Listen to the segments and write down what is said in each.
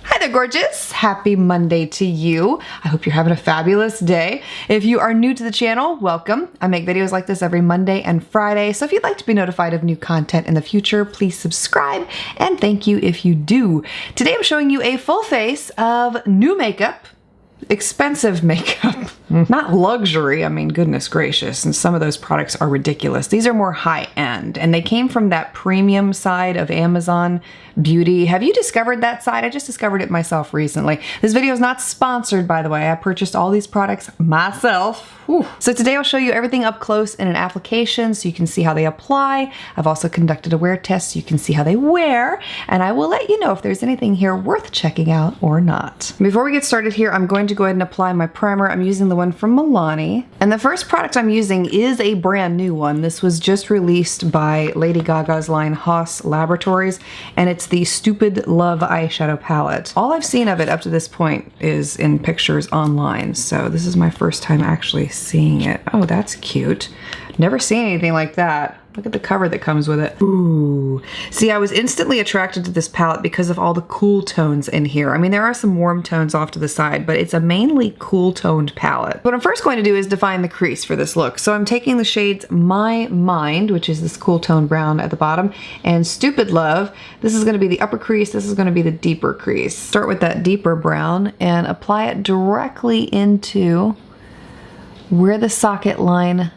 Hi there, gorgeous. Happy Monday to you. I hope you're having a fabulous day. If you are new to the channel, welcome. I make videos like this every Monday and Friday, so if you'd like to be notified of new content in the future, please subscribe, and thank you if you do. Today I'm showing you a full face of new makeup. Expensive makeup, not luxury. I mean, goodness gracious. And some of those products are ridiculous. These are more high end and they came from that premium side of Amazon Beauty. Have you discovered that side? I just discovered it myself recently. This video is not sponsored, by the way. I purchased all these products myself. Whew. So today I'll show you everything up close in an application so you can see how they apply. I've also conducted a wear test so you can see how they wear, and I will let you know if there's anything here worth checking out or not. Before we get started here, I'm going to go ahead and apply my primer. I'm using the one from Milani, and the first product I'm using is a brand new one. This was just released by Lady Gaga's line Haus Laboratories, and it's the Stupid Love eyeshadow palette. All I've seen of it up to this point is in pictures online, so this is my first time actually seeing it. Oh, that's cute. Never seen anything like that. Look at the cover that comes with it. Ooh. See, I was instantly attracted to this palette because of all the cool tones in here. I mean, there are some warm tones off to the side, but it's a mainly cool toned palette. What I'm first going to do is define the crease for this look. So I'm taking the shades My Mind, which is this cool tone brown at the bottom, and Stupid Love. This is going to be the upper crease. This is going to be the deeper crease. Start with that deeper brown and apply it directly into where the socket line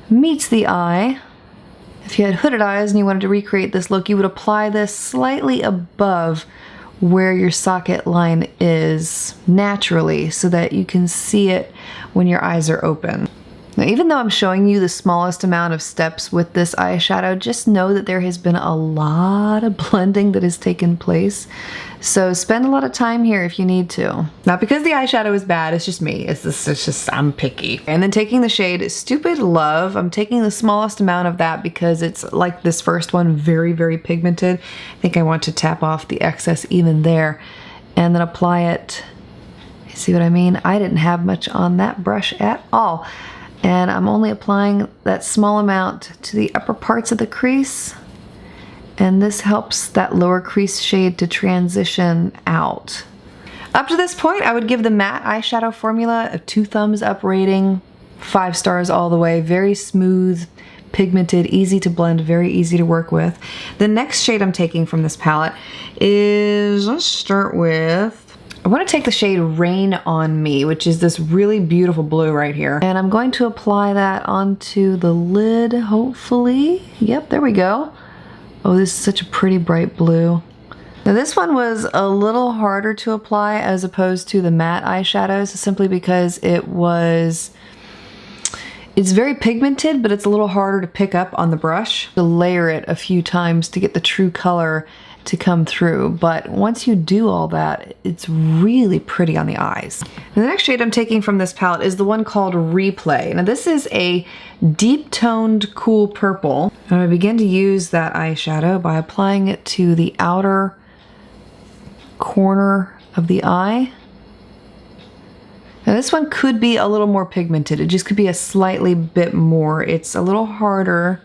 meets the eye. If you had hooded eyes and you wanted to recreate this look, you would apply this slightly above where your socket line is naturally so that you can see it when your eyes are open. Now, even though I'm showing you the smallest amount of steps with this eyeshadow, just know that there has been a lot of blending that has taken place. So spend a lot of time here if you need to. Not because the eyeshadow is bad, it's just me. It's just, I'm picky. And then taking the shade Stupid Love, I'm taking the smallest amount of that because it's like this first one, very, very pigmented. I think I want to tap off the excess even there and then apply it. See what I mean? I didn't have much on that brush at all. And I'm only applying that small amount to the upper parts of the crease. And this helps that lower crease shade to transition out. Up to this point, I would give the matte eyeshadow formula a 2 thumbs up rating, 5 stars all the way. Very smooth, pigmented, easy to blend, very easy to work with. The next shade I'm taking from this palette is, let's start with, I want to take the shade Rain on Me, which is this really beautiful blue right here. And I'm going to apply that onto the lid, hopefully. Yep, there we go. Oh, this is such a pretty bright blue. Now this one was a little harder to apply as opposed to the matte eyeshadows, simply because it's very pigmented, but it's a little harder to pick up on the brush. To layer it a few times to get the true color to come through, but once you do all that, it's really pretty on the eyes. And the next shade I'm taking from this palette is the one called Replay. Now this is a deep toned cool purple, and I begin to use that eyeshadow by applying it to the outer corner of the eye. Now this one could be a little more pigmented. It just could be a slightly bit more. It's a little harder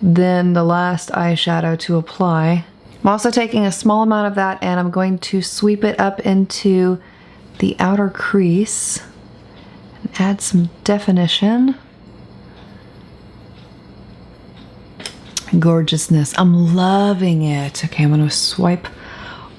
than the last eyeshadow to apply. I'm also taking a small amount of that and I'm going to sweep it up into the outer crease and add some definition. Gorgeousness. I'm loving it. Okay, I'm going to swipe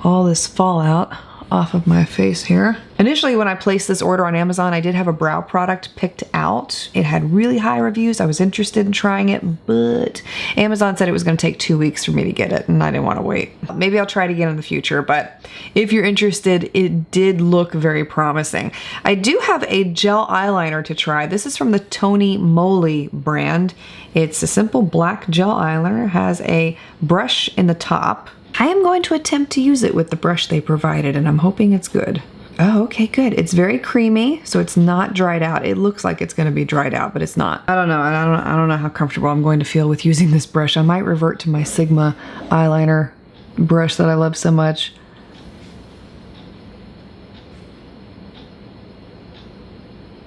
all this fallout off of my face here. Initially, when I placed this order on Amazon, I did have a brow product picked out. It had really high reviews. I was interested in trying it, but Amazon said it was going to take 2 weeks for me to get it, and I didn't want to wait. Maybe I'll try it again in the future, but if you're interested, it did look very promising. I do have a gel eyeliner to try. This is from the Tony Moly brand. It's a simple black gel eyeliner. It has a brush in the top. I am going to attempt to use it with the brush they provided, and I'm hoping it's good. Oh, okay, good. It's very creamy, so it's not dried out. It looks like it's going to be dried out, but it's not. I don't know. I don't know how comfortable I'm going to feel with using this brush. I might revert to my Sigma eyeliner brush that I love so much.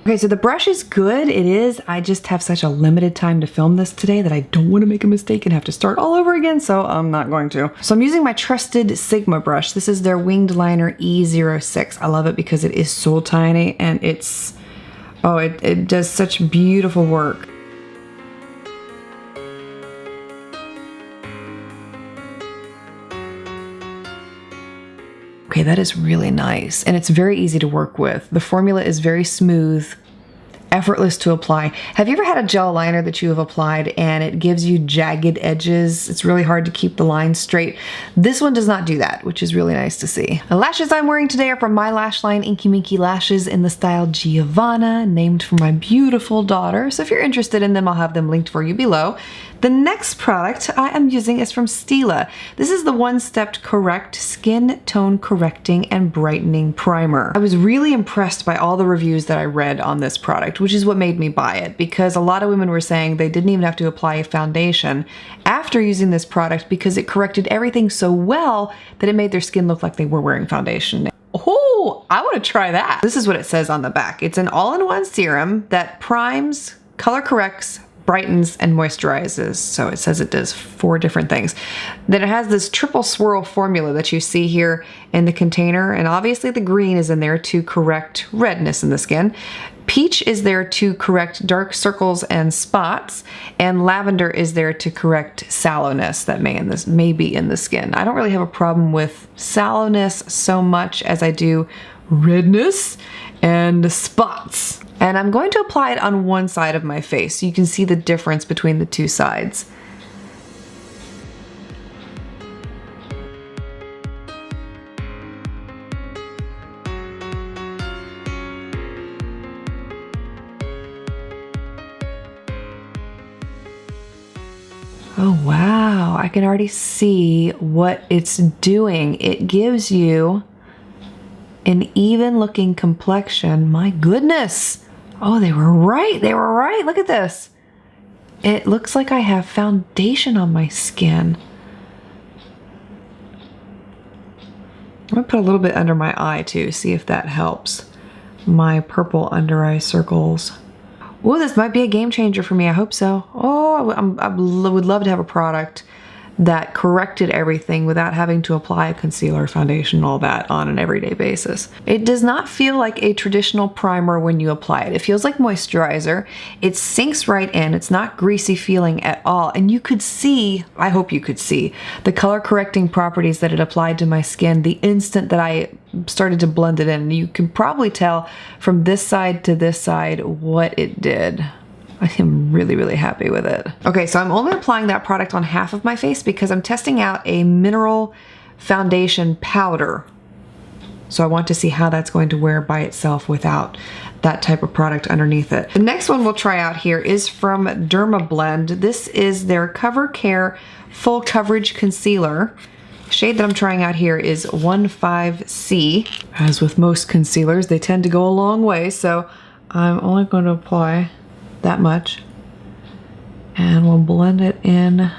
Okay, so the brush is good. It is. I just have such a limited time to film this today that I don't want to make a mistake and have to start all over again, so I'm not going to. So I'm using my trusted Sigma brush. This is their winged liner E06. I love it because it is so tiny and it's, oh, it does such beautiful work. Okay, that is really nice, and it's very easy to work with. The formula is very smooth, effortless to apply. Have you ever had a gel liner that you have applied and it gives you jagged edges? It's really hard to keep the lines straight. This one does not do that, which is really nice to see. The lashes I'm wearing today are from my lash line, Inky Minky Lashes, in the style Giovanna, named for my beautiful daughter. So if you're interested in them, I'll have them linked for you below. The next product I am using is from Stila. This is the One Step Correct Skin Tone Correcting and Brightening Primer. I was really impressed by all the reviews that I read on this product, which is what made me buy it, because a lot of women were saying they didn't even have to apply a foundation after using this product because it corrected everything so well that it made their skin look like they were wearing foundation. Oh, I want to try that. This is what it says on the back. It's an all-in-one serum that primes, color corrects, brightens, and moisturizes. So it says it does 4 different things. Then it has this triple swirl formula that you see here in the container, and obviously the green is in there to correct redness in the skin. Peach is there to correct dark circles and spots, and lavender is there to correct sallowness that may be in the skin. I don't really have a problem with sallowness so much as I do redness and spots. And I'm going to apply it on one side of my face so you can see the difference between the 2 sides. Oh wow, I can already see what it's doing. It gives you an even looking complexion. My goodness. Oh, they were right. They were right. Look at this. It looks like I have foundation on my skin. I'm gonna put a little bit under my eye too, see if that helps. My purple under eye circles. Oh, this might be a game changer for me. I hope so. Oh, I would love to have a product that corrected everything without having to apply a concealer, foundation, all that on an everyday basis. It does not feel like a traditional primer when you apply it. It feels like moisturizer. It sinks right in. It's not greasy feeling at all. And you could see, I hope you could see, the color correcting properties that it applied to my skin the instant that I started to blend it in. You can probably tell from this side to this side what it did. I am really, really happy with it. Okay, so I'm only applying that product on half of my face because I'm testing out a mineral foundation powder. So I want to see how that's going to wear by itself without that type of product underneath it. The next one we'll try out here is from Dermablend. This is their Cover Care Full Coverage Concealer. The shade that I'm trying out here is 15C. As with most concealers, they tend to go a long way, so I'm only going to apply that much, and we'll blend it in.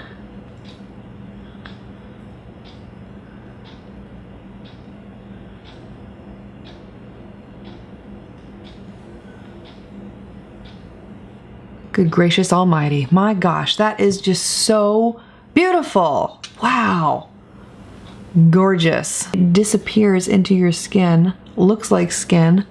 Good gracious almighty. My gosh, that is just so beautiful. Wow. Gorgeous. It disappears into your skin, looks like skin.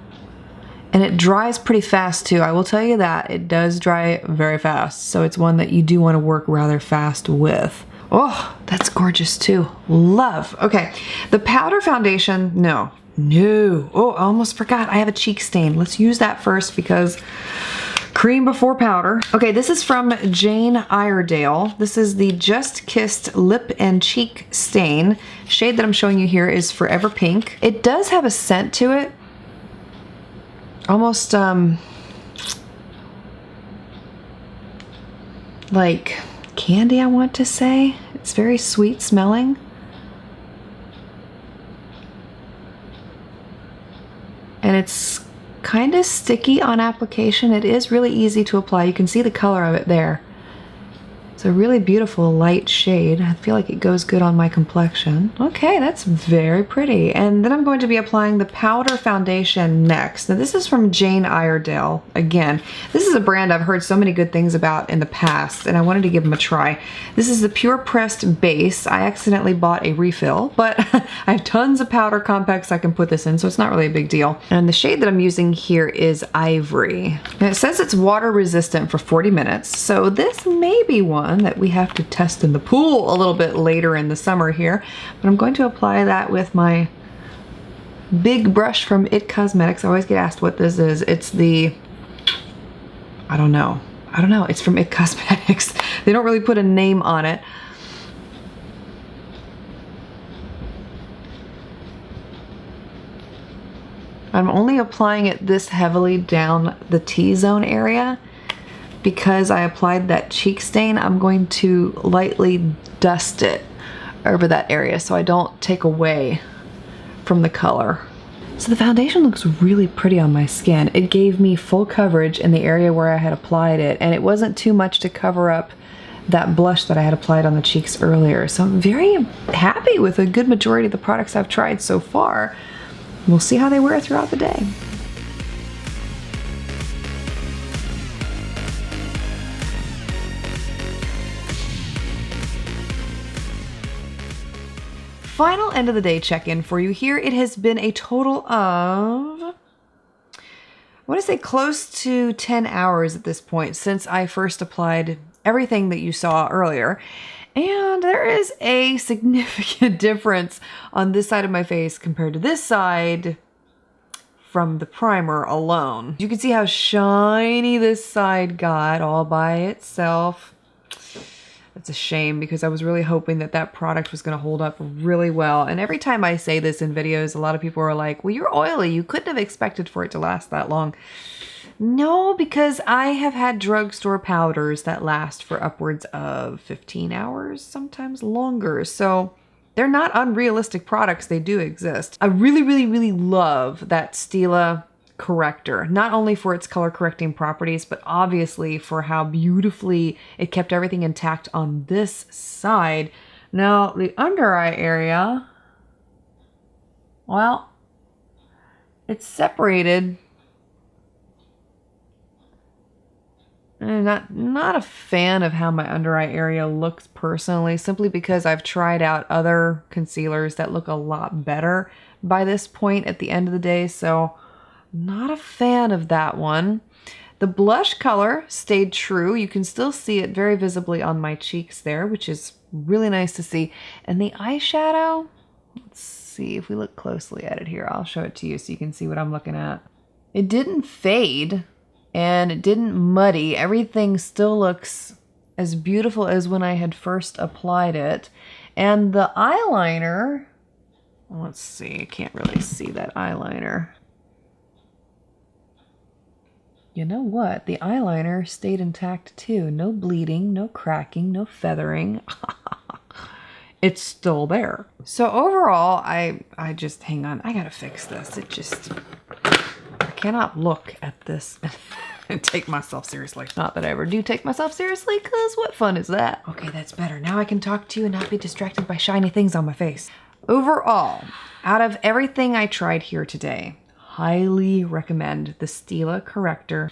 And it dries pretty fast too. I will tell you that. It does dry very fast. So it's one that you do want to work rather fast with. Oh, that's gorgeous too. Love. Okay, the powder foundation, no. Oh, I almost forgot. I have a cheek stain. Let's use that first because cream before powder. Okay, this is from Jane Iredale. This is the Just Kissed Lip and Cheek Stain. Shade that I'm showing you here is Forever Pink. It does have a scent to it. Almost like candy, I want to say. It's very sweet smelling. And it's kind of sticky on application. It is really easy to apply. You can see the color of it there. It's a really beautiful light shade. I feel like it goes good on my complexion. Okay, that's very pretty. And then I'm going to be applying the powder foundation next. Now this is from Jane Iredale. Again, this is a brand I've heard so many good things about in the past, and I wanted to give them a try. This is the Pure Pressed Base. I accidentally bought a refill, but I have tons of powder compacts I can put this in, so it's not really a big deal. And the shade that I'm using here is Ivory. And it says it's water resistant for 40 minutes, so this may be one that we have to test in the pool a little bit later in the summer here. But I'm going to apply that with my big brush from IT Cosmetics. I always get asked what this is. It's the, I don't know. It's from IT Cosmetics. They don't really put a name on it. I'm only applying it this heavily down the T-zone area. Because I applied that cheek stain, I'm going to lightly dust it over that area so I don't take away from the color. So the foundation looks really pretty on my skin. It gave me full coverage in the area where I had applied it, and it wasn't too much to cover up that blush that I had applied on the cheeks earlier. So I'm very happy with a good majority of the products I've tried so far. We'll see how they wear throughout the day. Final end of the day check-in for you here. It has been a total of, I want to say close to 10 hours at this point since I first applied everything that you saw earlier. And there is a significant difference on this side of my face compared to this side from the primer alone. You can see how shiny this side got all by itself. It's a shame because I was really hoping that that product was going to hold up really well. And every time I say this in videos, a lot of people are like, well, you're oily. You couldn't have expected for it to last that long. No, because I have had drugstore powders that last for upwards of 15 hours, sometimes longer. So they're not unrealistic products. They do exist. I really, really, really love that Stila corrector, not only for its color correcting properties, but obviously for how beautifully it kept everything intact on this side. Now the under eye area, well, it's separated. Not a fan of how my under eye area looks personally, simply because I've tried out other concealers that look a lot better by this point at the end of the day. So not a fan of that one. The blush color stayed true. You can still see it very visibly on my cheeks there, which is really nice to see. And the eyeshadow, let's see if we look closely at it here. I'll show it to you so you can see what I'm looking at. It didn't fade and it didn't muddy. Everything still looks as beautiful as when I had first applied it. And the eyeliner, let's see, I can't really see that eyeliner. You know what? The eyeliner stayed intact too. No bleeding, no cracking, no feathering. It's still there. So overall, I just, hang on, I gotta fix this. I cannot look at this and take myself seriously. Not that I ever do take myself seriously, because what fun is that? Okay, that's better. Now I can talk to you and not be distracted by shiny things on my face. Overall, out of everything I tried here today, highly recommend the Stila corrector.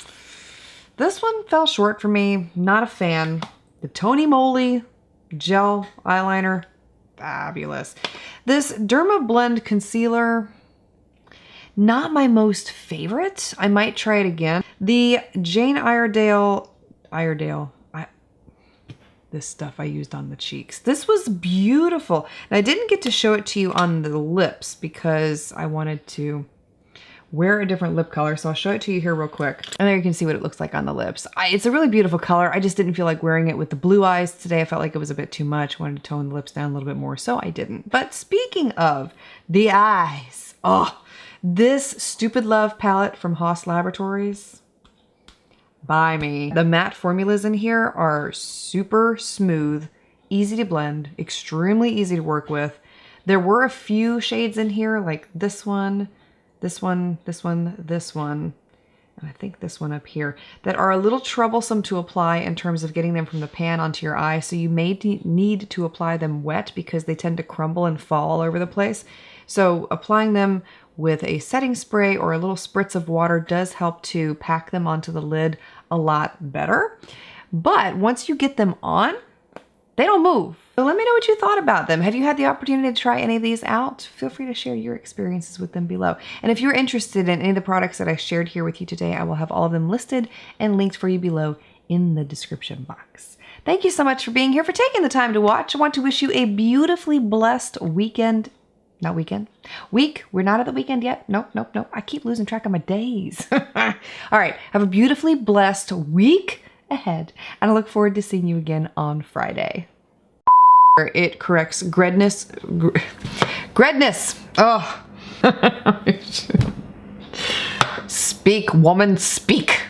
This one fell short for me, not a fan. The Tony Moly gel eyeliner, fabulous. This Derma Blend concealer, not my most favorite. I might try it again. The Jane Iredale, this stuff I used on the cheeks. This was beautiful. And I didn't get to show it to you on the lips because I wanted to wear a different lip color, so I'll show it to you here real quick. And there you can see what it looks like on the lips. It's a really beautiful color. I just didn't feel like wearing it with the blue eyes today. I felt like it was a bit too much. I wanted to tone the lips down a little bit more, so I didn't. But speaking of the eyes, oh, this Stupid Love palette from Haas Laboratories, buy me. The matte formulas in here are super smooth, easy to blend, extremely easy to work with. There were a few shades in here, like this one, this one, this one, this one. and I think this one up here, that are a little troublesome to apply in terms of getting them from the pan onto your eye. So you may need to apply them wet because they tend to crumble and fall all over the place. So applying them with a setting spray or a little spritz of water does help to pack them onto the lid a lot better. But once you get them on, they don't move. So let me know what you thought about them. Have you had the opportunity to try any of these out? Feel free to share your experiences with them below. And if you're interested in any of the products that I shared here with you today, I will have all of them listed and linked for you below in the description box. Thank you so much for being here, for taking the time to watch. I want to wish you a beautifully blessed week. We're not at the weekend yet. Nope. I keep losing track of my days. All right. Have a beautifully blessed week ahead, and I look forward to seeing you again on Friday. It corrects gredness. Oh. Speak, woman, speak.